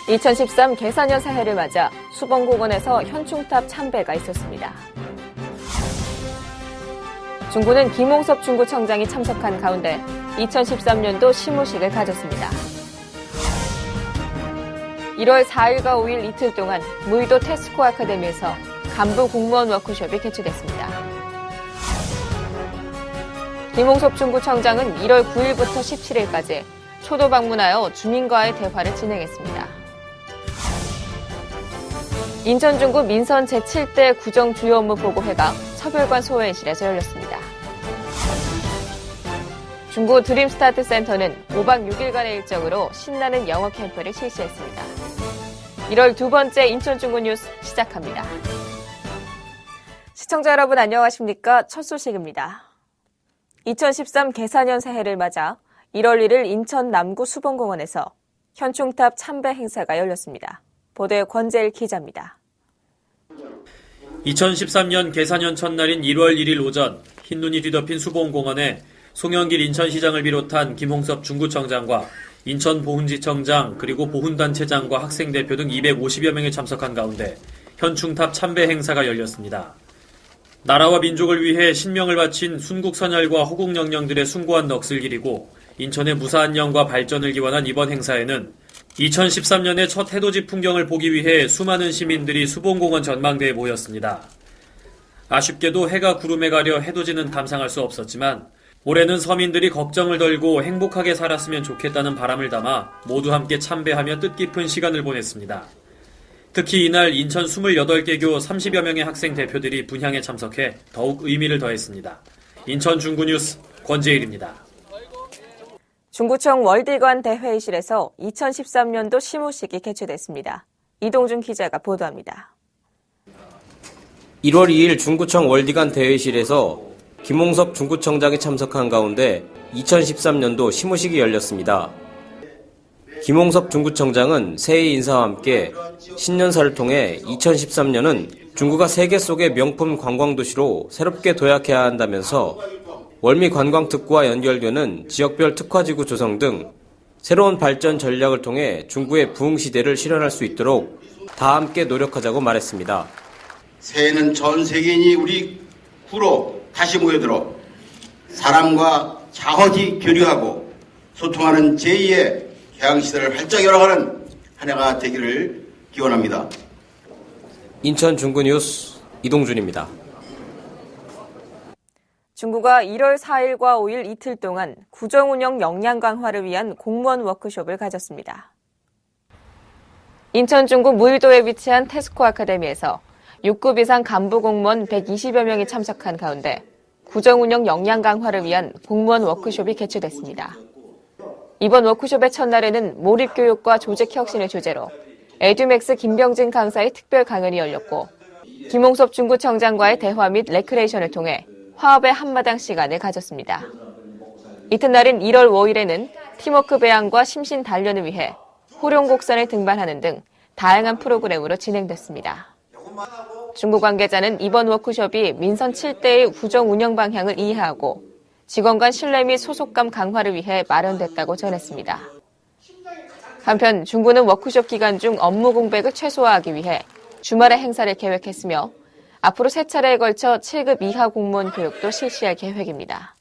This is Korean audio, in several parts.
2013 개사년 새해를 맞아 수봉공원에서 현충탑 참배가 있었습니다. 중구는 김홍섭 중구청장이 참석한 가운데 2013년도 시무식을 가졌습니다. 1월 4일과 5일 이틀 동안 무의도 테스코 아카데미에서 간부 공무원 워크숍이 개최됐습니다. 김홍섭 중구청장은 1월 9일부터 17일까지 초도 방문하여 주민과의 대화를 진행했습니다. 인천 중구 민선 제7대 구정 주요 업무 보고회가 서별관 소회의실에서 열렸습니다. 중구 드림스타트 센터는 5박 6일간의 일정으로 신나는 영어 캠프를 실시했습니다. 1월 두 번째 인천 중구 뉴스 시작합니다. 시청자 여러분 안녕하십니까? 첫 소식입니다. 2013 개사년 새해를 맞아 1월 1일 인천 남구 수봉공원에서 현충탑 참배 행사가 열렸습니다. 보도에 권재일 기자입니다. 2013년 개사년 첫날인 1월 1일 오전 흰눈이 뒤덮인 수봉공원에 송영길 인천시장을 비롯한 김홍섭 중구청장과 인천 보훈지청장 그리고 보훈단체장과 학생대표 등 250여 명이 참석한 가운데 현충탑 참배 행사가 열렸습니다. 나라와 민족을 위해 신명을 바친 순국선열과 호국영령들의 숭고한 넋을 기리고 인천의 무사한 영과 발전을 기원한 이번 행사에는 2013년의 첫 해돋이 풍경을 보기 위해 수많은 시민들이 수봉공원 전망대에 모였습니다. 아쉽게도 해가 구름에 가려 해돋이는 감상할 수 없었지만 올해는 서민들이 걱정을 덜고 행복하게 살았으면 좋겠다는 바람을 담아 모두 함께 참배하며 뜻깊은 시간을 보냈습니다. 특히 이날 인천 28개교 30여 명의 학생 대표들이 분향에 참석해 더욱 의미를 더했습니다. 인천 중구뉴스 권재일입니다. 중구청 월드관 대회의실에서 2013년도 시무식이 개최됐습니다. 이동준 기자가 보도합니다. 1월 2일 중구청 월드관 대회의실에서 김홍섭 중구청장이 참석한 가운데 2013년도 시무식이 열렸습니다. 김홍섭 중구청장은 새해 인사와 함께 신년사를 통해 2013년은 중구가 세계 속의 명품 관광도시로 새롭게 도약해야 한다면서 월미 관광특구와 연결되는 지역별 특화지구 조성 등 새로운 발전 전략을 통해 중구의 부흥시대를 실현할 수 있도록 다 함께 노력하자고 말했습니다. 새해는 전 세계인이 우리 구로 다시 모여들어 사람과 자허지 교류하고 소통하는 제2의 개항시대를 활짝 열어가는 한 해가 되기를 기원합니다. 인천 중구뉴스 이동준입니다. 중구가 1월 4일과 5일 이틀 동안 구정운영 역량 강화를 위한 공무원 워크숍을 가졌습니다. 인천 중구 무의도에 위치한 테스코 아카데미에서 6급 이상 간부 공무원 120여 명이 참석한 가운데 구정운영 역량 강화를 위한 공무원 워크숍이 개최됐습니다. 이번 워크숍의 첫날에는 몰입교육과 조직혁신을 주제로 에듀맥스 김병진 강사의 특별 강연이 열렸고 김홍섭 중구청장과의 대화 및 레크레이션을 통해 화합의 한마당 시간을 가졌습니다. 이튿날인 1월 5일에는 팀워크 배양과 심신 단련을 위해 호룡곡선을 등반하는 등 다양한 프로그램으로 진행됐습니다. 중구 관계자는 이번 워크숍이 민선 7대의 구정 운영 방향을 이해하고 직원 간 신뢰 및 소속감 강화를 위해 마련됐다고 전했습니다. 한편 중구는 워크숍 기간 중 업무 공백을 최소화하기 위해 주말에 행사를 계획했으며 앞으로 3차례에 걸쳐 7급 이하 공무원 교육도 실시할 계획입니다.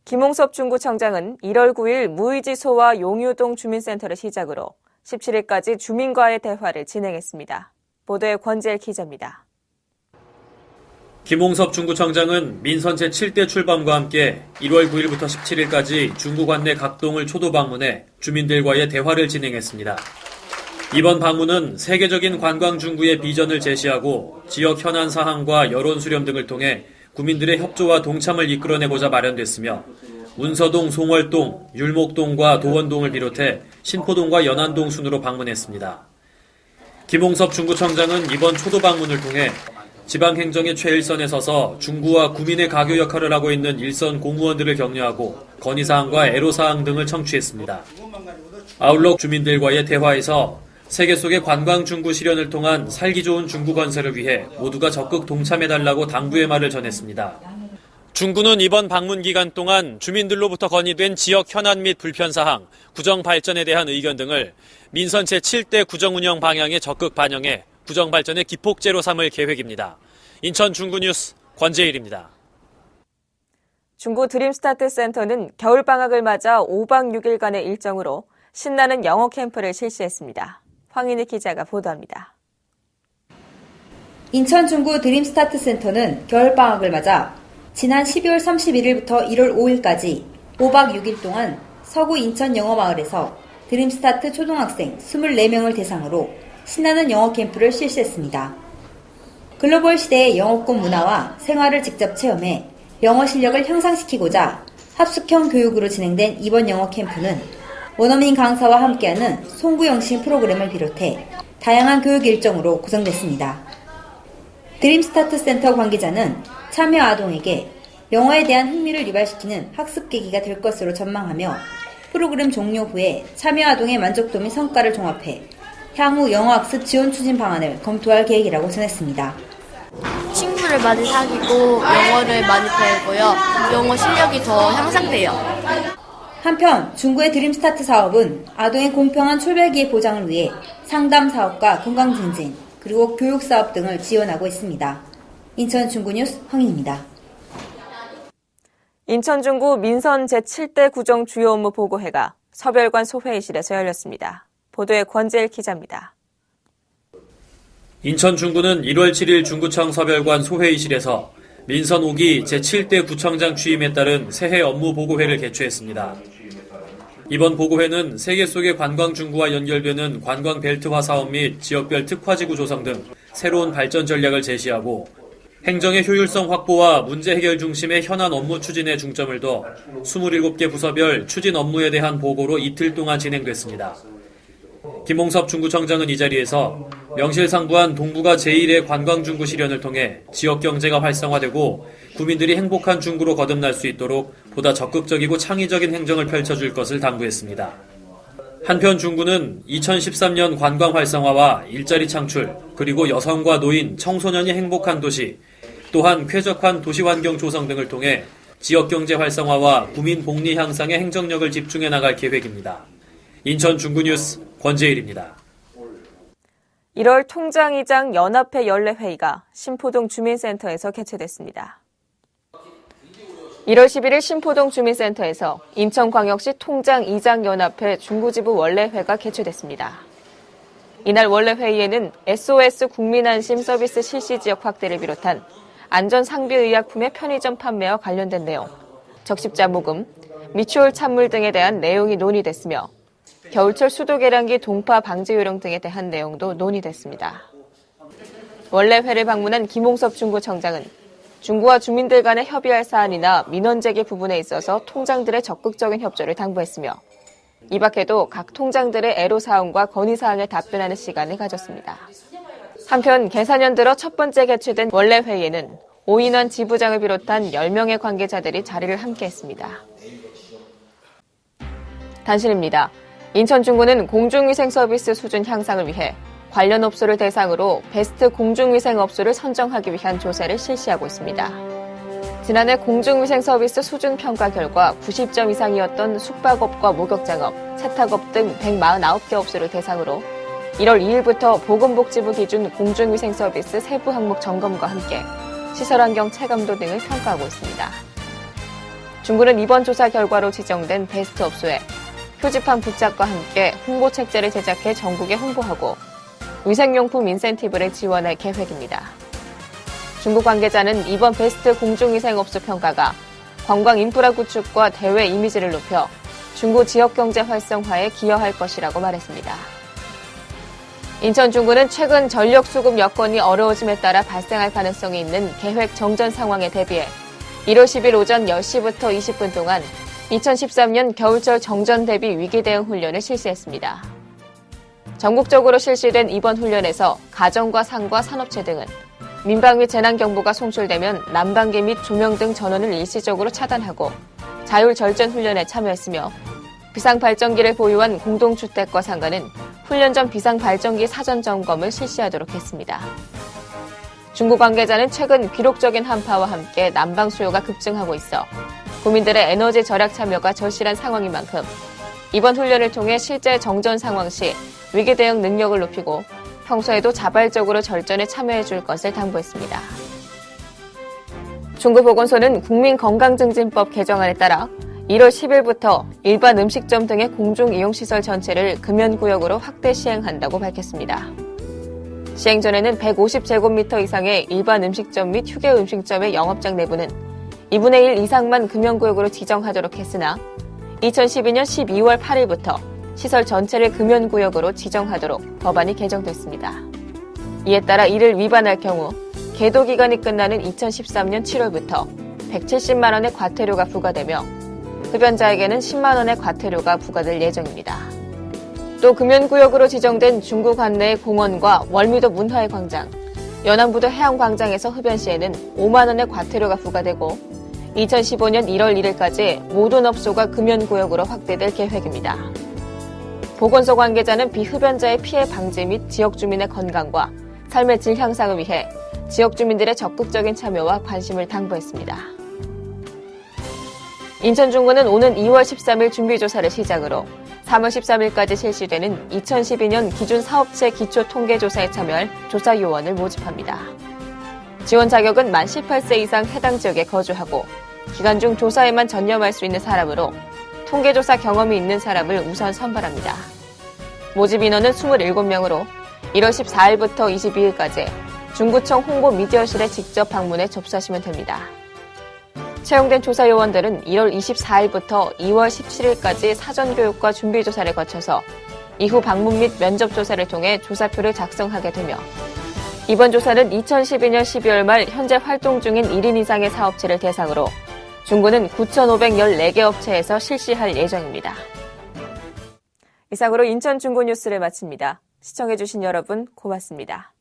김홍섭 중구청장은 1월 9일 무의지소와 용유동 주민센터를 시작으로 17일까지 주민과의 대화를 진행했습니다. 보도에 권재일 기자입니다. 김홍섭 중구청장은 민선 제7대 출범과 함께 1월 9일부터 17일까지 중구 관내 각 동을 초도 방문해 주민들과의 대화를 진행했습니다. 이번 방문은 세계적인 관광 중구의 비전을 제시하고 지역 현안 사항과 여론 수렴 등을 통해 구민들의 협조와 동참을 이끌어내고자 마련됐으며 운서동, 송월동, 율목동과 도원동을 비롯해 신포동과 연안동 순으로 방문했습니다. 김홍섭 중구청장은 이번 초도 방문을 통해 지방행정의 최일선에 서서 중구와 구민의 가교 역할을 하고 있는 일선 공무원들을 격려하고 건의사항과 애로사항 등을 청취했습니다. 아울러 주민들과의 대화에서 세계 속의 관광 중구 실현을 통한 살기 좋은 중구 건설을 위해 모두가 적극 동참해달라고 당부의 말을 전했습니다. 중구는 이번 방문 기간 동안 주민들로부터 건의된 지역 현안 및 불편사항, 구정 발전에 대한 의견 등을 민선 제7대 구정 운영 방향에 적극 반영해 구정 발전의 기폭제로 삼을 계획입니다. 인천 중구 뉴스 권재일입니다. 중구 드림스타트 센터는 겨울방학을 맞아 5박 6일간의 일정으로 신나는 영어 캠프를 실시했습니다. 황인희 기자가 보도합니다. 인천 중구 드림스타트 센터는 겨울방학을 맞아 지난 12월 31일부터 1월 5일까지 5박 6일 동안 서구 인천 영어마을에서 드림스타트 초등학생 24명을 대상으로 신나는 영어 캠프를 실시했습니다. 글로벌 시대의 영어권 문화와 생활을 직접 체험해 영어 실력을 향상시키고자 합숙형 교육으로 진행된 이번 영어 캠프는 원어민 강사와 함께하는 송구영신 프로그램을 비롯해 다양한 교육 일정으로 구성됐습니다. 드림스타트 센터 관계자는 참여 아동에게 영어에 대한 흥미를 유발시키는 학습 계기가 될 것으로 전망하며 프로그램 종료 후에 참여 아동의 만족도 및 성과를 종합해 향후 영어학습 지원 추진 방안을 검토할 계획이라고 전했습니다. 친구를 많이 사귀고 영어를 많이 배우고요. 영어 실력이 더 향상돼요. 한편 중구의 드림스타트 사업은 아동의 공평한 출발기의 보장을 위해 상담 사업과 건강 증진, 그리고 교육 사업 등을 지원하고 있습니다. 인천 중구 뉴스 황인입니다. 인천 중구 민선 제7대 구정 주요 업무 보고회가 서별관 소회의실에서 열렸습니다. 보도에 권재일 기자입니다. 인천 중구는 1월 7일 중구청 서별관 소회의실에서 민선 5기 제7대 구청장 취임에 따른 새해 업무 보고회를 개최했습니다. 이번 보고회는 세계 속의 관광 중구와 연결되는 관광 벨트화 사업 및 지역별 특화지구 조성 등 새로운 발전 전략을 제시하고 행정의 효율성 확보와 문제 해결 중심의 현안 업무 추진에 중점을 둬 27개 부서별 추진 업무에 대한 보고로 이틀 동안 진행됐습니다. 김홍섭 중구청장은 이 자리에서 명실상부한 동부가 제1의 관광중구 실현을 통해 지역경제가 활성화되고 구민들이 행복한 중구로 거듭날 수 있도록 보다 적극적이고 창의적인 행정을 펼쳐줄 것을 당부했습니다. 한편 중구는 2013년 관광 활성화와 일자리 창출, 그리고 여성과 노인, 청소년이 행복한 도시, 또한 쾌적한 도시환경 조성 등을 통해 지역경제 활성화와 구민 복리 향상에 행정력을 집중해 나갈 계획입니다. 인천 중구뉴스 권재일입니다. 1월 통장이장 연합회 연례회의가 신포동 주민센터에서 개최됐습니다. 1월 11일 신포동 주민센터에서 인천광역시 통장이장연합회 중구지부 원래회가 개최됐습니다. 이날 원래회의에는 SOS 국민안심 서비스 실시 지역 확대를 비롯한 안전상비의약품의 편의점 판매와 관련된 내용, 적십자 모금, 미추홀 찬물 등에 대한 내용이 논의됐으며 겨울철 수도계량기 동파 방지 요령 등에 대한 내용도 논의됐습니다. 원래회를 방문한 김홍섭 중구청장은 중구와 주민들 간에 협의할 사안이나 민원 제기 부분에 있어서 통장들의 적극적인 협조를 당부했으며 이 밖에도 각 통장들의 애로사항과 건의사항에 답변하는 시간을 가졌습니다. 한편 개사년 들어 첫 번째 개최된 원래회의에는 오인원 지부장을 비롯한 10명의 관계자들이 자리를 함께했습니다. 단신입니다. 인천 중구는 공중위생 서비스 수준 향상을 위해 관련 업소를 대상으로 베스트 공중위생 업소를 선정하기 위한 조사를 실시하고 있습니다. 지난해 공중위생 서비스 수준 평가 결과 90점 이상이었던 숙박업과 목욕장업, 세탁업 등 149개 업소를 대상으로 1월 2일부터 보건복지부 기준 공중위생 서비스 세부 항목 점검과 함께 시설환경 체감도 등을 평가하고 있습니다. 중구는 이번 조사 결과로 지정된 베스트 업소에 표지판 부착과 함께 홍보 책자를 제작해 전국에 홍보하고 위생용품 인센티브를 지원할 계획입니다. 중국 관계자는 이번 베스트 공중위생업소 평가가 관광 인프라 구축과 대외 이미지를 높여 중구 지역경제 활성화에 기여할 것이라고 말했습니다. 인천 중구는 최근 전력 수급 여건이 어려워짐에 따라 발생할 가능성이 있는 계획 정전 상황에 대비해 1월 10일 오전 10시부터 20분 동안 2013년 겨울철 정전 대비 위기 대응 훈련을 실시했습니다. 전국적으로 실시된 이번 훈련에서 가정과 상과 산업체 등은 민방위 재난경보가 송출되면 난방기 및 조명 등 전원을 일시적으로 차단하고 자율절전 훈련에 참여했으며 비상발전기를 보유한 공동주택과 상가는 훈련 전 비상발전기 사전 점검을 실시하도록 했습니다. 중국 관계자는 최근 기록적인 한파와 함께 난방 수요가 급증하고 있어 국민들의 에너지 절약 참여가 절실한 상황인 만큼 이번 훈련을 통해 실제 정전 상황 시 위기 대응 능력을 높이고 평소에도 자발적으로 절전에 참여해 줄 것을 당부했습니다. 중국보건소는 국민건강증진법 개정안에 따라 1월 10일부터 일반 음식점 등의 공중이용시설 전체를 금연구역으로 확대 시행한다고 밝혔습니다. 시행 전에는 150제곱미터 이상의 일반 음식점 및 휴게 음식점의 영업장 내부는 2분의 1 이상만 금연구역으로 지정하도록 했으나 2012년 12월 8일부터 시설 전체를 금연구역으로 지정하도록 법안이 개정됐습니다. 이에 따라 이를 위반할 경우 계도 기간이 끝나는 2013년 7월부터 170만 원의 과태료가 부과되며 흡연자에게는 10만 원의 과태료가 부과될 예정입니다. 또 금연구역으로 지정된 중국 관내의 공원과 월미도 문화의 광장, 연안부도 해양광장에서 흡연 시에는 5만 원의 과태료가 부과되고 2015년 1월 1일까지 모든 업소가 금연구역으로 확대될 계획입니다. 보건소 관계자는 비흡연자의 피해 방지 및 지역 주민의 건강과 삶의 질 향상을 위해 지역 주민들의 적극적인 참여와 관심을 당부했습니다. 인천중구는 오는 2월 13일 준비조사를 시작으로 3월 13일까지 실시되는 2012년 기준 사업체 기초 통계조사에 참여할 조사요원을 모집합니다. 지원 자격은 만 18세 이상 해당 지역에 거주하고 기간 중 조사에만 전념할 수 있는 사람으로 통계조사 경험이 있는 사람을 우선 선발합니다. 모집 인원은 27명으로 1월 14일부터 22일까지 중구청 홍보미디어실에 직접 방문해 접수하시면 됩니다. 채용된 조사요원들은 1월 24일부터 2월 17일까지 사전교육과 준비조사를 거쳐서 이후 방문 및 면접조사를 통해 조사표를 작성하게 되며 이번 조사는 2012년 12월 말 현재 활동 중인 1인 이상의 사업체를 대상으로 중구는 9,514개 업체에서 실시할 예정입니다. 이상으로 인천 중구 뉴스를 마칩니다. 시청해주신 여러분 고맙습니다.